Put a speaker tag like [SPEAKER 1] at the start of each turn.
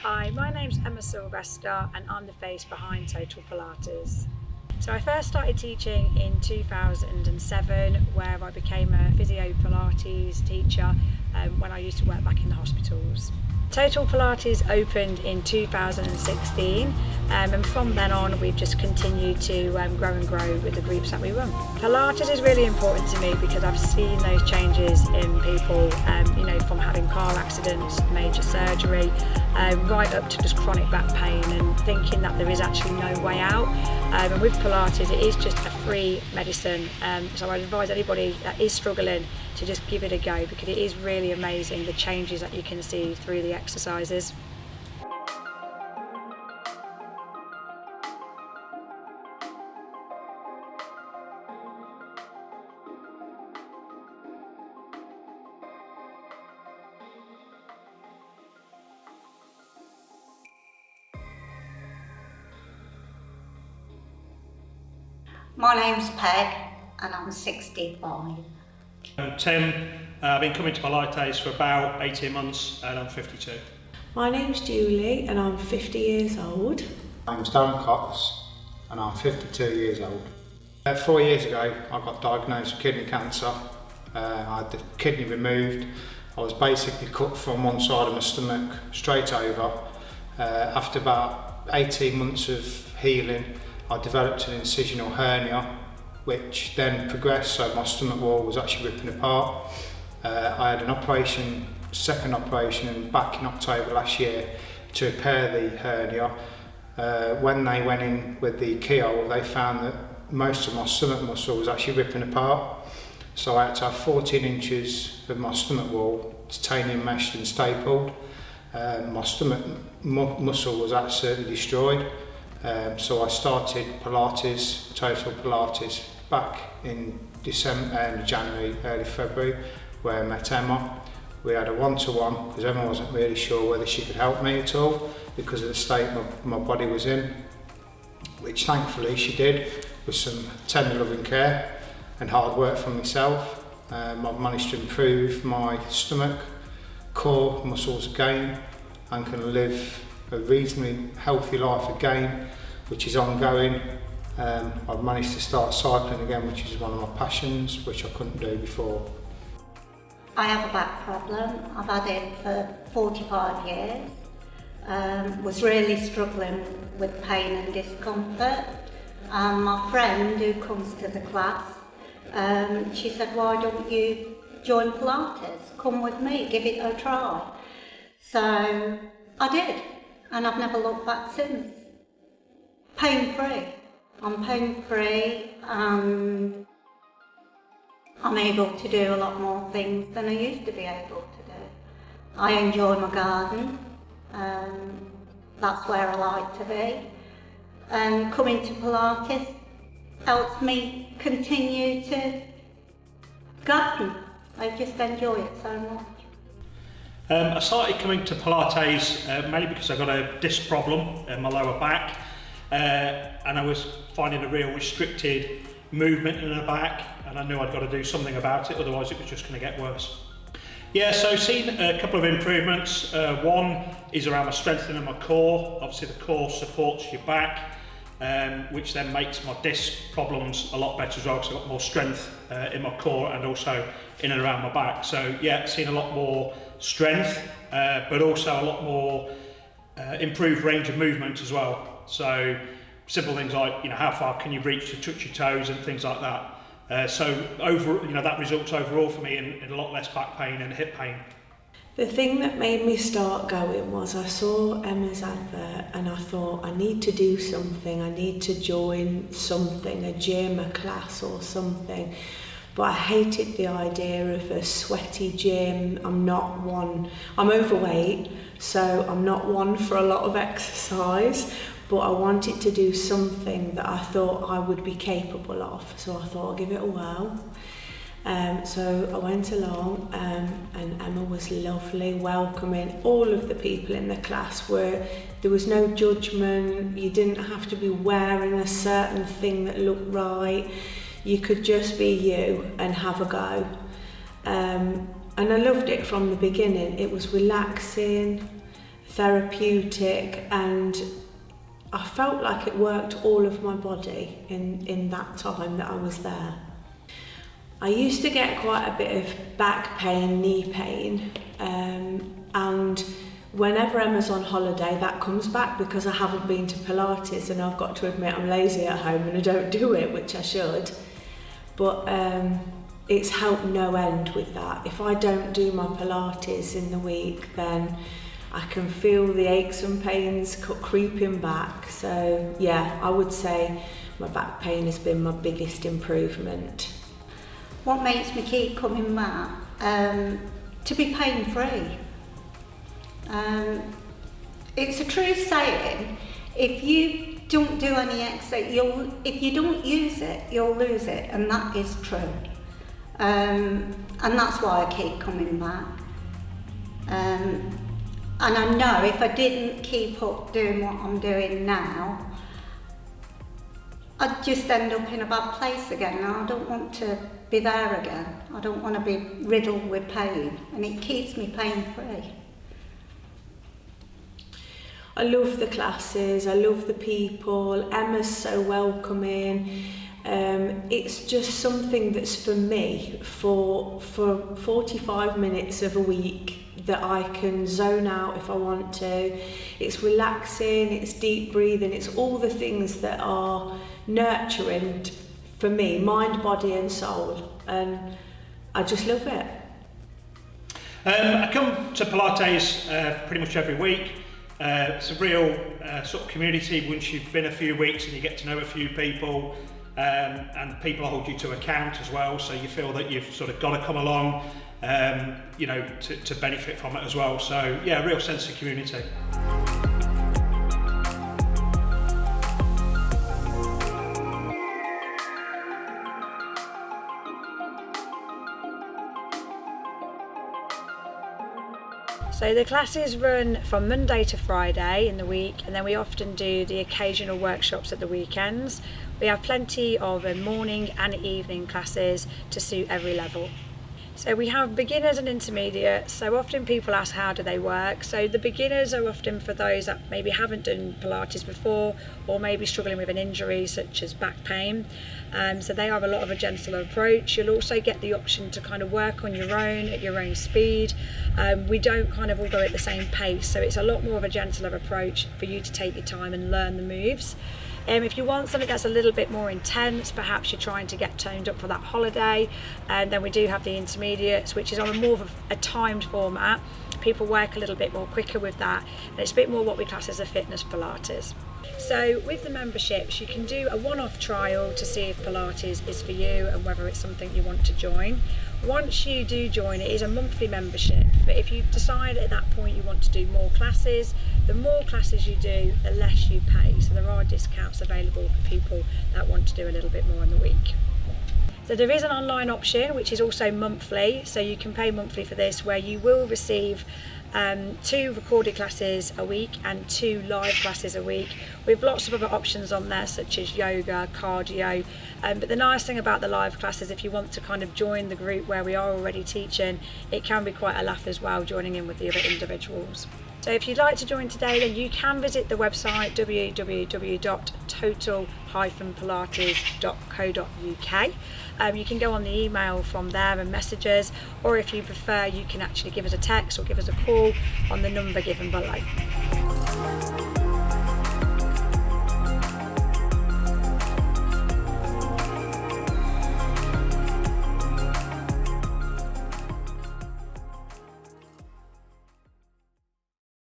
[SPEAKER 1] Hi, my name's Emma Sylvester and I'm the face behind Total Pilates. So I first started teaching in 2007 where I became a physio Pilates teacher when I used to work back in the hospitals. Total Pilates opened in 2016 and from then on we've just continued to grow and grow with the groups that we run. Pilates is really important to me because I've seen those changes in people, from having car accidents, major surgery, right up to just chronic back pain and thinking that there is actually no way out. And with Pilates it is just a free medicine, so I advise anybody that is struggling to just give it a go because it is really amazing the changes that you can see through the exercises.
[SPEAKER 2] My name's Peg and I'm 65.
[SPEAKER 3] I'm Tim. I've been coming to Pilates for about 18 months and I'm 52.
[SPEAKER 4] My name's Julie and I'm 50 years old.
[SPEAKER 5] My name's Darren Cox and I'm 52 years old. 4 years ago I got diagnosed with kidney cancer. I had the kidney removed. I was basically cut from one side of my stomach straight over. After about 18 months of healing, I developed an incisional hernia, which then progressed, so my stomach wall was actually ripping apart. I had an second operation back in October last year to repair the hernia. When they went in with the keyhole, they found that most of my stomach muscle was actually ripping apart. So I had to have 14 inches of my stomach wall titanium meshed and stapled. My stomach muscle was absolutely destroyed. So I started Pilates, Total Pilates, back in January, early February, where I met Emma. We had a one-to-one because Emma wasn't really sure whether she could help me at all because of the state my body was in, which thankfully she did with some tender loving care and hard work from myself. I've managed to improve my stomach, core muscles again and can live a reasonably healthy life again, which is ongoing. I've managed to start cycling again, which is one of my passions, which I couldn't do before.
[SPEAKER 2] I have a back problem. I've had it for 45 years. Was really struggling with pain and discomfort. My friend who comes to the class, she said, "Why don't you join Pilates? Come with me, give it a try." So I did. And I've never looked back since. Pain-free. I'm pain-free and I'm able to do a lot more things than I used to be able to do. I enjoy my garden, that's where I like to be. And coming to Pilates helps me continue to garden. I just enjoy it so much.
[SPEAKER 3] I started coming to Pilates mainly because I got a disc problem in my lower back and I was finding a real restricted movement in the back and I knew I'd got to do something about it, otherwise it was just going to get worse. Yeah, so seen a couple of improvements. One is around my strengthening my core. Obviously the core supports your back, which then makes my disc problems a lot better as well because I've got more strength in my core and also in and around my back. So yeah, seen a lot more strength, but also a lot more improved range of movement as well. So simple things like, how far can you reach to touch your toes and things like that. So that results overall for me in a lot less back pain and hip pain.
[SPEAKER 4] The thing that made me start going was I saw Emma's advert and I thought I need to do something, I need to join something, a gym, a class or something. But I hated the idea of a sweaty gym. I'm overweight, so I'm not one for a lot of exercise, but I wanted to do something that I thought I would be capable of. So I thought I'll give it a whirl. So I went along and Emma was lovely, welcoming. All of the people in the class there was no judgment. You didn't have to be wearing a certain thing that looked right. You could just be you and have a go. And I loved it from the beginning. It was relaxing. therapeutic, and I felt like it worked all of my body in that time that I was there. I used to get quite a bit of back pain, knee pain, and whenever Emma's on holiday that comes back because I haven't been to Pilates, and I've got to admit I'm lazy at home and I don't do it, which I should. But it's helped no end with that. If I don't do my Pilates in the week, then I can feel the aches and pains creeping back. So yeah, I would say my back pain has been my biggest improvement.
[SPEAKER 2] What makes me keep coming back? To be pain-free. It's a true saying, if you don't do any exercise, if you don't use it, you'll lose it, and that is true. And that's why I keep coming back. And I know if I didn't keep up doing what I'm doing now, I'd just end up in a bad place again, and I don't want to be there again. I don't want to be riddled with pain, and it keeps me pain-free.
[SPEAKER 4] I love the classes, I love the people, Emma's so welcoming. It's just something that's for me, for 45 minutes of a week that I can zone out if I want to. It's relaxing, it's deep breathing, it's all the things that are nurturing for me, mind, body and soul, and I just love it.
[SPEAKER 3] I come to Pilates pretty much every week. It's a real sort of community once you've been a few weeks and you get to know a few people, and people hold you to account as well, so you feel that you've sort of got to come along, you know, to benefit from it as well. So yeah, a real sense of community.
[SPEAKER 1] So the classes run from Monday to Friday in the week, and then we often do the occasional workshops at the weekends. We have plenty of morning and evening classes to suit every level. So we have beginners and intermediate. So often people ask, how do they work? So the beginners are often for those that maybe haven't done Pilates before, or maybe struggling with an injury such as back pain. So they have a lot of a gentler approach. You'll also get the option to kind of work on your own at your own speed. We don't kind of all go at the same pace, so it's a lot more of a gentler approach for you to take your time and learn the moves. If you want something that's a little bit more intense, perhaps you're trying to get toned up for that holiday, and then we do have the intermediates, which is on a more of a timed format. People work a little bit more quicker with that, and it's a bit more what we class as a fitness Pilates. So with the memberships, you can do a one-off trial to see if Pilates is for you and whether it's something you want to join. Once you do join, it is a monthly membership, but if you decide at that point you want to do more classes, the more classes you do, the less you pay. So there are discounts available for people that want to do a little bit more in the week. So there is an online option which is also monthly, so you can pay monthly for this, where you will receive 2 recorded classes a week and 2 live classes a week, with lots of other options on there such as yoga, cardio, but the nice thing about the live classes, if you want to kind of join the group where we are already teaching, it can be quite a laugh as well, joining in with the other individuals. So if you'd like to join today, then you can visit the website www.total-pilates.co.uk. You can go on the email from there and message us, or if you prefer, you can actually give us a text or give us a call on the number given below.